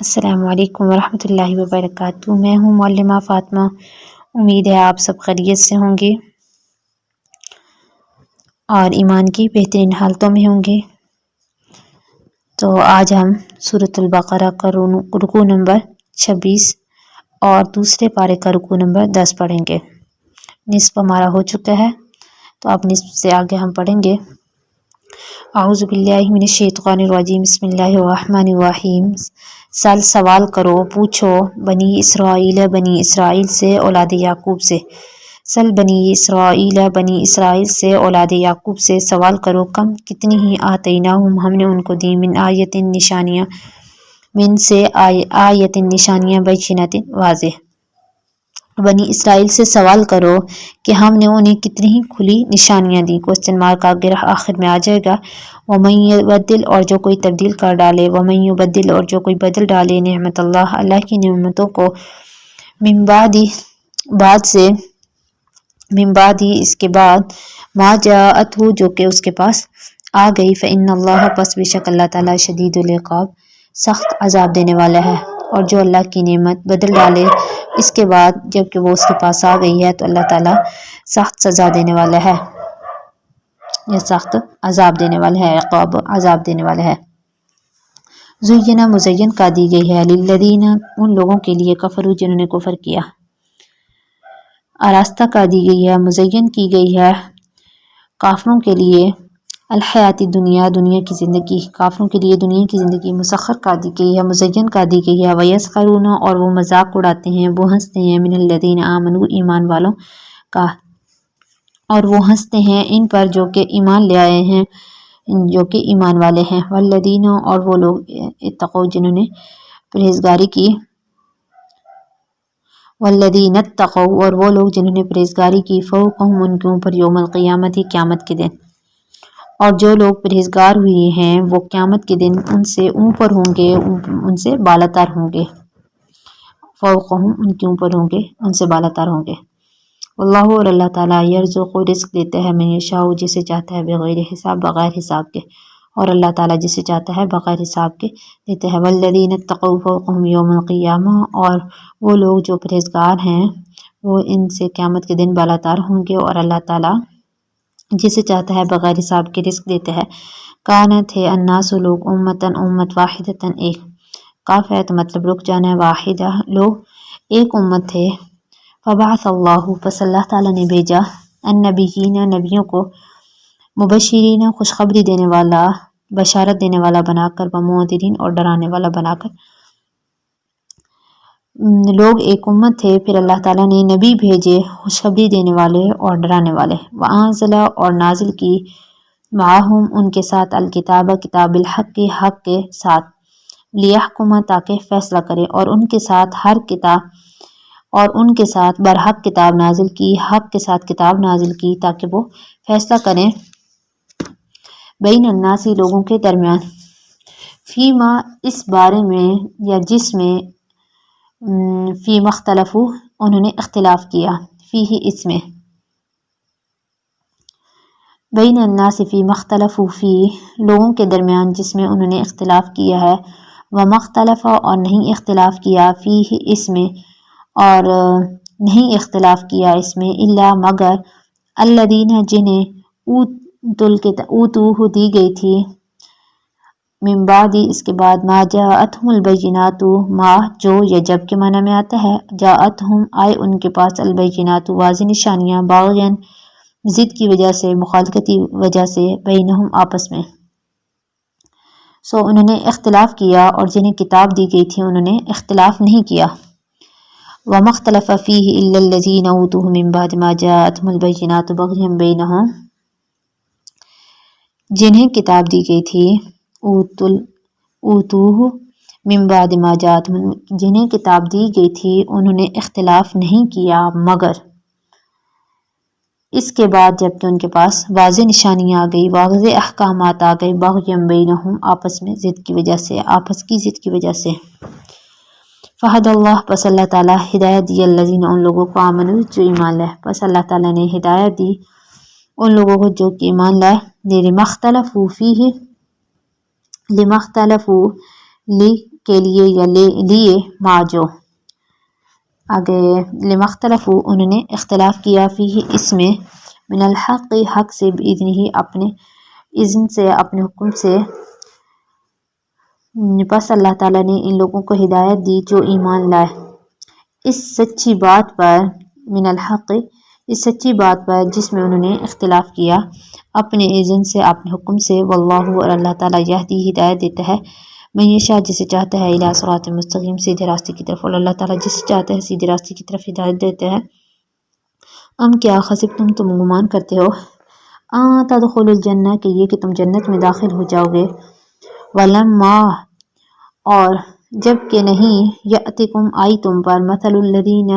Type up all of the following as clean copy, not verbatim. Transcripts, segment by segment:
السلام علیکم ورحمۃ اللہ وبرکاتہ۔ میں ہوں معلمہ فاطمہ۔ امید ہے آپ سب خیریت سے ہوں گے اور ایمان کی بہترین حالتوں میں ہوں گے۔ تو آج ہم سورۃ البقرہ کا رکوع نمبر 26 اور دوسرے پارے کا رکوع نمبر 10 پڑھیں گے۔ نصف ہمارا ہو چکا ہے تو اب نصف سے آگے ہم پڑھیں گے۔ اعوذ باللہ من الشیطان الرجیم، بسم اللہ الرحمن الرحیم۔ سل سوال کرو، پوچھو بنی اسرائیل سے اولاد یعقوب سے۔ سل بنی اسرائیل سے اولاد یعقوب سے سوال کرو، کم کتنی ہی آتیناہم ہم نے ان کو دی، من آیت نشانیاں، من سے آیت نشانیاں، بینۃ واضح۔ بنی اسرائیل سے سوال کرو کہ ہم نے انہیں کتنی ہی کھلی نشانیاں دی۔ کوسچن مارک آخر میں آ جائے گا۔ وَمَن يُبَدِّلْ، اور جو کوئی تبدیل کر ڈالے، وَمَن يُبَدِّلْ، اور جو کوئی بدل ڈالے، نعمت اللہ کی نعمتوں کو، من بعد اس کے بعد، ما جاءتہ، جو کہ اس کے پاس آ گئی، فإن اللہ، پس بے شک اللہ تعالیٰ، شدید العقاب، سخت عذاب دینے والا ہے۔ اور جو اللہ کی نعمت بدل ڈالے اس کے بعد جب کہ وہ اس کے پاس آ گئی ہے، تو اللہ تعالیٰ سخت سزا دینے والا ہے، یا سخت عذاب دینے والا ہے، عقاب عذاب دینے والا ہے۔ زینہ، مزین کا دی گئی ہے، للذین، ان لوگوں کے لیے، کفروا، جنہوں نے کفر کیا، آراستہ کا دی گئی ہے، مزین کی گئی ہے کافروں کے لیے، الحیات دنیا، دنیا کی زندگی، کافروں کے لیے دنیا کی زندگی مسخر کا دی گئی ہے، مزین کا دی گئی ہے، وَيَسْخَرُونَ، اور وہ مذاق اڑاتے ہیں، وہ ہنستے ہیں، من الذین آمنوا، ایمان والوں کا، اور وہ ہنستے ہیں ان پر جو کہ ایمان لے آئے ہیں، جو کہ ایمان والے ہیں، والذین، اور وہ لوگ، اتقوا، جنہوں نے پرہیزگاری کی، والذین اتقوا، اور وہ لوگ جنہوں نے پرہیزگاری کی، فوقہم، ان کے اوپر، یوم القیامت، قیامت کے دن، اور جو لوگ پرہیزگار ہوئے ہیں وہ قیامت کے دن ان سے اوپر ہوں گے، ان سے بالاتر ہوں گے، فوقہم، ان کے اوپر ہوں گے، ان سے بالاتر ہوں گے۔ اللہ، اور اللہ تعالیٰ، یرزق، رزق دیتا ہے، من یشاء، جسے چاہتا ہے، بغیر حساب، بغیر حساب کے، اور اللہ تعالیٰ جسے چاہتا ہے بغیر حساب کے دیتا ہے۔ والذین اتقوا فوقہم یوم القیامہ، اور وہ لوگ جو پرہیزگار ہیں وہ ان سے قیامت کے دن بالاتر ہوں گے، اور اللہ تعالیٰ جسے چاہتا ہے بغیر حساب کے رزق دیتا ہے۔ کانت، ہے، الناس، لوگ، امتاً، امت، واحدتاً، ایک، کاف ہے تو مطلب رک جانا ہے، واحدہ، لوگ ایک امت تھے، فبعث اللہ، پس اللہ تعالیٰ نے بھیجا، النبیین، نبیوں کو، مبشرین، خوشخبری دینے والا، بشارت دینے والا بنا کر، ومنذرین، اور ڈرانے والا بنا کر۔ لوگ ایک امت تھے، پھر اللہ تعالیٰ نے نبی بھیجے، خوشخبری دینے والے اور ڈرانے والے، وانزل، اور نازل کی، معہم، ان کے ساتھ، الکتاب، کتاب، بالحق، حق کے ساتھ، لیحکم، تاکہ فیصلہ کرے، اور ان کے ساتھ برحق کتاب نازل کی، حق کے ساتھ کتاب نازل کی، تاکہ وہ فیصلہ کریں، بین الناس، لوگوں کے درمیان، فیما، اس بارے میں یا جس میں، فیما اختلفوا، انہوں نے اختلاف کیا، فیہ، اس میں، بین الناس فیما اختلفوا فیہ، لوگوں کے درمیان جس میں انہوں نے اختلاف کیا ہے، وما اختلف، اور نہیں اختلاف کیا، فیہ، اس میں، اور نہیں اختلاف کیا اس میں، الا، مگر، الذین، جنہیں، اوتوہ، دی گئی تھی، من بعد، اس کے بعد، ما جاءتہم البینات، ما، جو، یا جب کے معنی میں آتا ہے، جاءتہم، آئے ان کے پاس، البینات، واضح نشانیاں، باغیاً، ضد کی وجہ سے، مخالفت کی وجہ سے، بینہم، آپس میں، انہوں نے اختلاف کیا، اور جنہیں کتاب دی گئی تھی انہوں نے اختلاف نہیں کیا۔ وما اختلف فیہ الا الذین اوتوہ من بعد ما جاءتہم البینات بغیا بینہم، جنہیں کتاب دی گئی تھی، اوتوہ من بعد ما جاءتہم، جنہیں کتاب دی گئی تھی انہوں نے اختلاف نہیں کیا، مگر اس کے بعد جب کہ ان کے پاس واضح نشانیاں آ گئی، واضح احکامات آ گئے، بغیم بینہم، آپس میں ضد کی وجہ سے، آپس کی ضد کی وجہ سے، فہد اللہ، پس اللہ تعالیٰ ہدایت دی، الذین، ان لوگوں کو، آمنوا، جو ایمان لائے، پس اللہ تعالیٰ نے ہدایت دی ان لوگوں کو جو کہ ایمان لائے، لما اختلفوا فیہ، لما اختلفوا، کے لیے یا لیے ما جو آگے لمختلفو انہوں نے اختلاف کیا فیہ اس میں من الحق حق سے بإذنہ اپنے اذن سے اپنے حکم سے پس اللہ تعالیٰ نے ان لوگوں کو ہدایت دی جو ایمان لائے اس سچی بات پر من الحق اس سچی بات پر جس میں انہوں نے اختلاف کیا اپنے اذن سے اپنے حکم سے واللہ اور اللہ تعالیٰ یہدی ہدایت دیتا ہے من یشاء جسے چاہتا ہے الی صراط مستقیم سیدھے راستے کی طرف اور اللہ تعالیٰ جسے چاہتا ہے سیدھے راستے کی طرف ہدایت دیتا ہے ام کیا خصب تم گمان کرتے ہو تدخلوا الجنہ کہ یہ کہ تم جنت میں داخل ہو جاؤ گے ولما اور جب کہ نہیں یأتکم آئی تم پر مثل الذین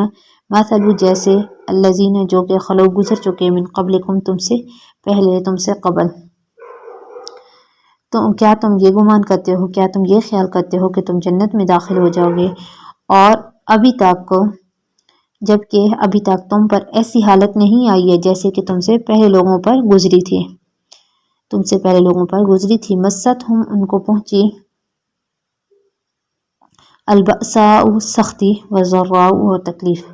مثل جیسے الذین جو کہ خلو گزر چکے من قبلکم تم سے پہلے تم سے قبل تو کیا تم یہ گمان کرتے ہو کیا تم یہ خیال کرتے ہو کہ تم جنت میں داخل ہو جاؤ گے اور جبکہ ابھی تک تم پر ایسی حالت نہیں آئی ہے جیسے کہ تم سے پہلے لوگوں پر گزری تھی مست ہم ان کو پہنچی البأساء سختی والضراء اور تکلیف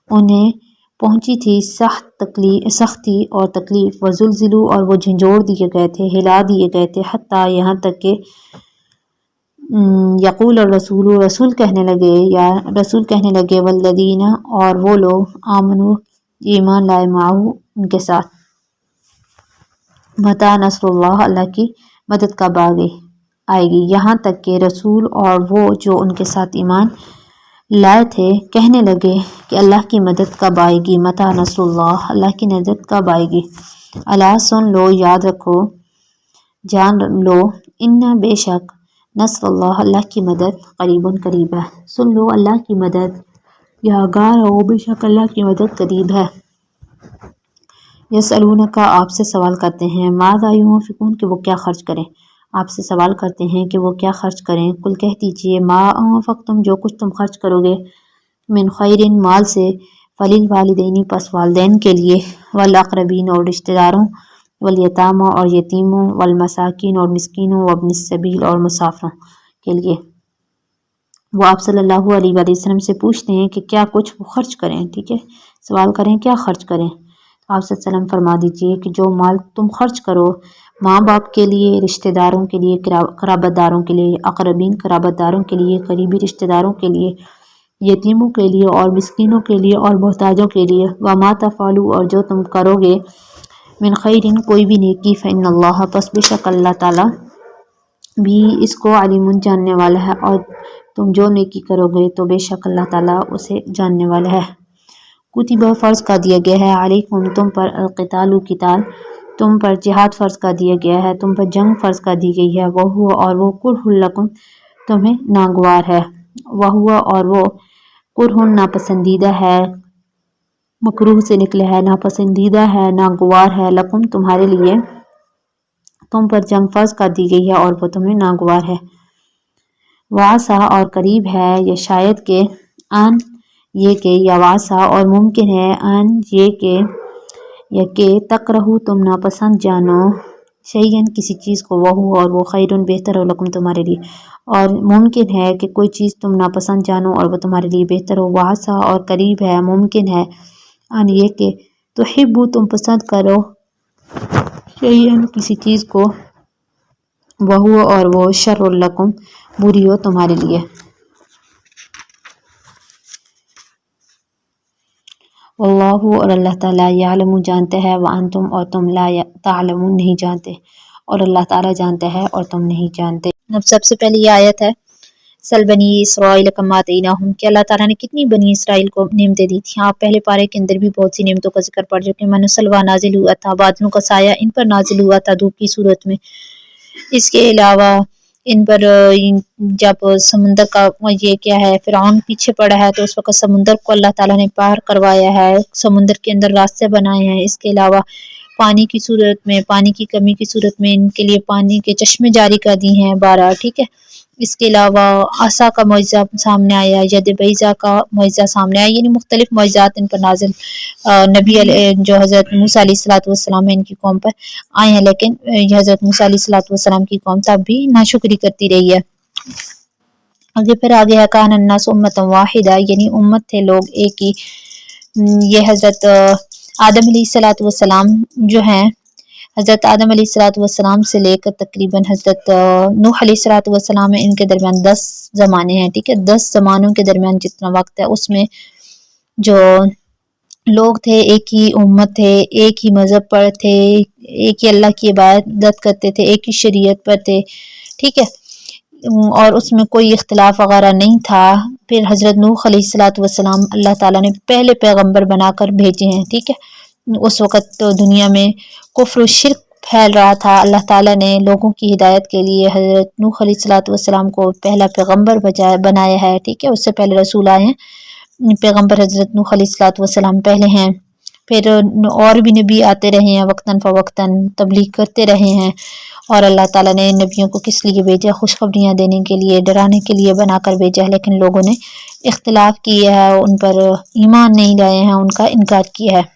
انہیں پہنچی تھی سختی اور تکلیف وزلزلوا اور وہ جھنجھوڑ دیے گئے تھے ہلا دیے گئے تھے حتیٰ یہاں تک کہ یقول رسول کہنے لگے والذین اور وہ لوگ آمنو ایمان لائے معہو ان کے ساتھ متی نصر اللہ اللہ کی مدد کب آئے گی یہاں تک کہ رسول اور وہ جو ان کے ساتھ ایمان لائے تھے کہنے لگے کہ اللہ کی مدد کب آئے گی متی نصر اللہ کی مدد کب آئے گی الا سن لو یاد رکھو جان لو ان بے شک نصر اللہ کی مدد قریب ہے سن لو اللہ کی مدد یا آگاہ رہو بے شک اللہ کی مدد قریب ہے یسألونک آپ سے سوال کرتے ہیں ماذا ينفقون کہ وہ کیا خرچ کریں آپ سے سوال کرتے ہیں کہ وہ کیا خرچ کریں کل کہہ دیجئے ما انفقتم جو کچھ تم خرچ کرو گے من خیر مال سے فللوالدین پس والدین کے لیے والاقربین اور رشتہ داروں والیتامى اور یتیموں والمساکین اور مسکینوں وابن السبیل اور مسافروں کے لیے وہ آپ صلی اللہ علیہ وآلہ وسلم سے پوچھتے ہیں کہ کیا کچھ وہ خرچ کریں ٹھیک ہے سوال کریں کیا خرچ کریں تو آپ صلی اللہ علیہ وسلم فرما دیجئے کہ جو مال تم خرچ کرو ماں باپ کے لیے رشتہ داروں کے لیے قرابت داروں کے لیے اقربین قرابت داروں کے لیے قریبی رشتہ داروں کے لیے یتیموں کے لیے اور مسکینوں کے لیے اور محتاجوں کے لیے وما تفعلوا اور جو تم کرو گے من خیرن کوئی بھی نیکی فإن اللہ پس بے شک اللہ تعالیٰ بھی اس کو علیم جاننے والا ہے اور تم جو نیکی کرو گے تو بے شک اللہ تعالیٰ اسے جاننے والا ہے کتب فرض کا دیا گیا ہے علیکم تم پر القتال قتال تم پر جہاد فرض کا دیا گیا ہے تم پر جنگ فرض کا دی گئی ہے وہ اور وہ کرہ لکم تمہیں ناگوار ہے وہ اور وہ کرہ ناپسندیدہ ہے مکروہ سے نکلے ہے ناپسندیدہ ہے ناگوار ہے لکم تمہارے لیے تم پر جنگ فرض کر دی گئی ہے اور وہ تمہیں ناگوار ہے وعسا اور قریب ہے یا شاید کہ ان یہ کہ یا وعسا اور ممکن ہے ان یہ کہ یا کہ تکرہو تم ناپسند جانو شیئن کسی چیز کو وہ اور وہ خیرن بہتر ہو لکم تمہارے لیے اور ممکن ہے کہ کوئی چیز تم ناپسند جانو اور وہ تمہارے لیے بہتر ہو وعسا اور قریب ہے ممکن ہے ان یہ کہ تحبو تم پسند کرو شیئن کسی چیز کو وہ اور وہ شر لکم بری ہو تمہارے لیے واللہ اور اللہ تعالیٰ یعلم جانتے ہے وانتم اور تم لا تعلمون نہیں جانتے اور اللہ تعالیٰ جانتا ہے اور تم نہیں جانتے اب سب سے پہلے یہ آیت ہے سل بنی اسرائیل کما آتیناہم کہ اللہ تعالیٰ نے کتنی بنی اسرائیل کو نعمتیں دی تھیں آپ پہلے پارے کے اندر بھی بہت سی نعمتوں کا ذکر پڑ چکے من سلوا نازل ہوا تھا بادلوں کا سایہ ان پر نازل ہوا تھا دھوپ کی صورت میں اس کے علاوہ ان پر جب سمندر کا یہ کیا ہے فرعون پیچھے پڑا ہے تو اس وقت سمندر کو اللہ تعالیٰ نے پار کروایا ہے سمندر کے اندر راستے بنائے ہیں اس کے علاوہ پانی کی صورت میں پانی کی کمی کی صورت میں ان کے لیے پانی کے چشمے جاری کر دی ہیں 12 ٹھیک ہے اس کے علاوہ عصا کا معجزہ سامنے آیا ید بیضا کا معجزہ سامنے آیا یعنی مختلف معجزات ان پر نازل نبی جو حضرت موسیٰ علیہ الصلوۃ والسلام ان کی قوم پر آئے ہیں لیکن حضرت موسیٰ علیہ الصلوۃ والسلام کی قوم تب بھی ناشکری کرتی رہی ہے آگے ہے کان الناس امۃ واحدہ، یعنی امت تھے لوگ ایک ہی۔ یہ حضرت آدم علیہ السلام جو ہیں، حضرت آدم علیہ السلام سے لے کر تقریباً حضرت نوح علیہ السلام ان کے درمیان 10 زمانے ہیں، ٹھیک ہے، 10 زمانوں کے درمیان جتنا وقت ہے اس میں جو لوگ تھے ایک ہی امت تھے، ایک ہی مذہب پر تھے، ایک ہی اللہ کی عبادت کرتے تھے، ایک ہی شریعت پر تھے، ٹھیک ہے، اور اس میں کوئی اختلاف وغیرہ نہیں تھا۔ پھر حضرت نوح علیہ السلام اللہ تعالیٰ نے پہلے پیغمبر بنا کر بھیجے ہیں، ٹھیک ہے۔ اس وقت تو دنیا میں کفر و شرک پھیل رہا تھا، اللہ تعالیٰ نے لوگوں کی ہدایت کے لیے حضرت نوح علیہ السلام کو پہلا پیغمبر بنایا ہے، ٹھیک ہے، اس سے پہلے رسول آئے ہیں، پیغمبر حضرت نوح علیہ السلام پہلے ہیں، پھر اور بھی نبی آتے رہے ہیں، وقتاً فوقتاً تبلیغ کرتے رہے ہیں، اور اللہ تعالیٰ نے نبیوں کو کس لیے بھیجا؟ خوشخبریاں دینے کے لیے، ڈرانے کے لیے بنا کر بھیجا ہے، لیکن لوگوں نے اختلاف کیا ہے، ان پر ایمان نہیں لائے ہیں، ان کا انکار کیا ہے۔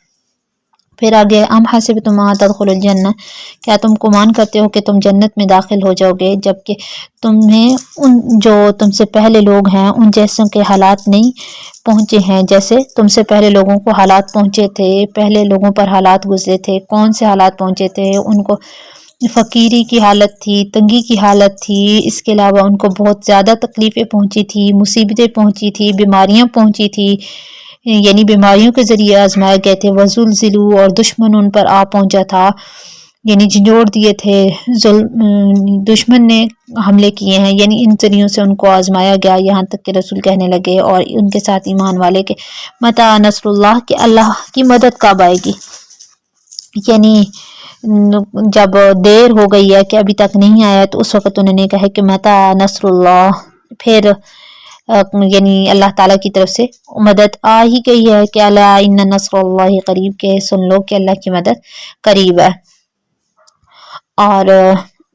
پھر آگے ام حسبتم ان تدخلوا الجنہ، کیا تم گمان کرتے ہو کہ تم جنت میں داخل ہو جاؤ گے جبکہ تمہیں جو تم سے پہلے لوگ ہیں ان جیسوں کے حالات نہیں پہنچے ہیں، جیسے تم سے پہلے لوگوں کو حالات پہنچے تھے، پہلے لوگوں پر حالات گزرے تھے۔ کون سے حالات پہنچے تھے؟ ان کو فقیری کی حالت تھی، تنگی کی حالت تھی، اس کے علاوہ ان کو بہت زیادہ تکلیفیں پہنچی تھی، مصیبتیں پہنچی تھی، بیماریاں پہنچی تھی، یعنی بیماریوں کے ذریعے آزمائے گئے تھے، وزلزلوا، اور دشمن ان پر آ پہنچا تھا، یعنی جھنجھوڑ دیے تھے، دشمن نے حملے کیے ہیں، یعنی ان ذریعوں سے ان کو آزمایا گیا، یہاں تک کہ رسول کہنے لگے اور ان کے ساتھ ایمان والے کہ متی نصر اللہ، کہ اللہ کی مدد کب آئے گی، یعنی جب دیر ہو گئی ہے کہ ابھی تک نہیں آیا تو اس وقت انہوں نے کہا کہ متی نصر اللہ، پھر یعنی اللہ تعالیٰ کی طرف سے مدد آ ہی گئی ہے کہ الا ان نصر اللہ قریب، کہ سن لو کہ اللہ کی مدد قریب ہے۔ اور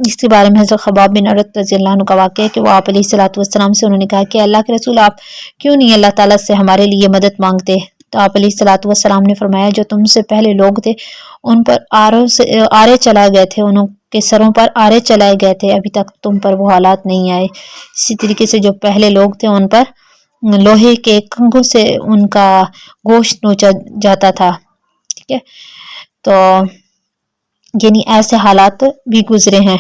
اس کے بارے میں حضرت خباب بن عرت رضی اللہ عنہ کا واقعہ ہے کہ وہ آپ علیہ السلام سے انہوں نے کہا کہ اللہ کے رسول آپ کیوں نہیں اللہ تعالیٰ سے ہمارے لیے مدد مانگتے؟ تو آپ علیہ السلام نے فرمایا جو تم سے پہلے لوگ تھے ان پر آرے چلائے گئے تھے، انہوں کے سروں پر آرے چلائے گئے تھے، ابھی تک تم پر وہ حالات نہیں آئے۔ اسی طریقے سے جو پہلے لوگ تھے ان پر لوہے کے کنگھوں سے ان کا گوشت نوچا جاتا تھا، ٹھیک ہے، تو یعنی ایسے حالات بھی گزرے ہیں۔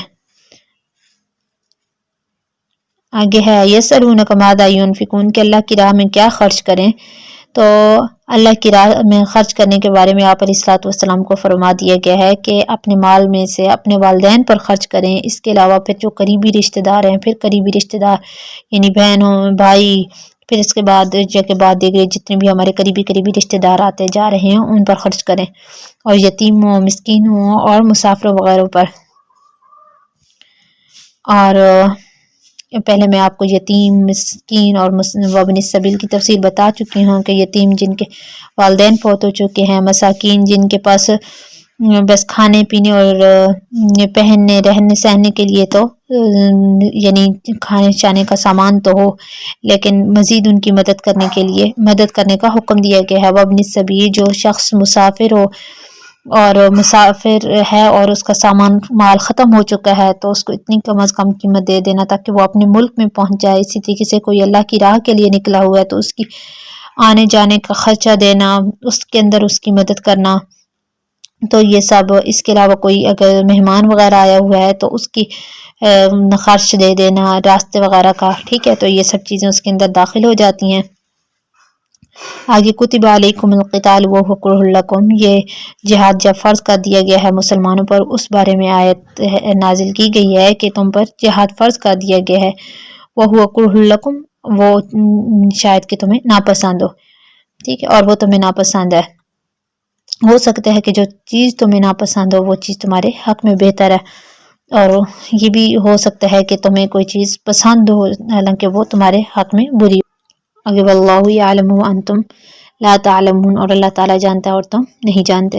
آگے ہے یسألونک ماذا ينفقون، کہ اللہ کی راہ میں کیا خرچ کریں، تو اللہ کی راہ میں خرچ کرنے کے بارے میں آپ علیہ السلام کو فرما دیا گیا ہے کہ اپنے مال میں سے اپنے والدین پر خرچ کریں، اس کے علاوہ پھر جو قریبی رشتہ دار ہیں، پھر قریبی رشتہ دار یعنی بہنوں، بھائی، پھر اس کے بعد دیگر جتنے بھی ہمارے قریبی رشتہ دار آتے جا رہے ہیں ان پر خرچ کریں، اور یتیموں، مسکینوں اور مسافروں وغیرہ پر۔ اور پہلے میں آپ کو یتیم، مسکین اور وابن السبیل کی تفصیل بتا چکی ہوں کہ یتیم جن کے والدین فوت ہو چکے ہیں، مساکین جن کے پاس بس کھانے پینے اور پہننے رہنے سہنے کے لیے تو یعنی کھانے چانے کا سامان تو ہو، لیکن مزید ان کی مدد کرنے کے لیے مدد کرنے کا حکم دیا گیا ہے۔ وابن السبیل، جو شخص مسافر ہو اور مسافر ہے اور اس کا سامان مال ختم ہو چکا ہے تو اس کو اتنی کم از کم قیمت دے دینا تاکہ وہ اپنے ملک میں پہنچ جائے۔ اسی طریقے سے کوئی اللہ کی راہ کے لیے نکلا ہوا ہے تو اس کی آنے جانے کا خرچہ دینا، اس کے اندر اس کی مدد کرنا، تو یہ سب۔ اس کے علاوہ کوئی اگر مہمان وغیرہ آیا ہوا ہے تو اس کی خرچ دے دینا راستے وغیرہ کا، ٹھیک ہے، تو یہ سب چیزیں اس کے اندر داخل ہو جاتی ہیں۔ آگے کتب علیکم القتال وہو کرہ لکم، یہ جہاد جب فرض کر دیا گیا ہے مسلمانوں پر اس بارے میں آیت نازل کی گئی ہے کہ تم پر جہاد فرض کر دیا گیا ہے، وہو کرہ لکم، وہ شاید کہ تمہیں ناپسند ہو، ٹھیک ہے، اور وہ تمہیں ناپسند ہے۔ ہو سکتا ہے کہ جو چیز تمہیں ناپسند ہو وہ چیز تمہارے حق میں بہتر ہے، اور یہ بھی ہو سکتا ہے کہ تمہیں کوئی چیز پسند ہو حالانکہ وہ تمہارے حق میں بری ہو۔ آگے واللہ یعلم وانتم لا تعلمون، اور اللہ تعالیٰ جانتا ہے اور تم نہیں جانتے۔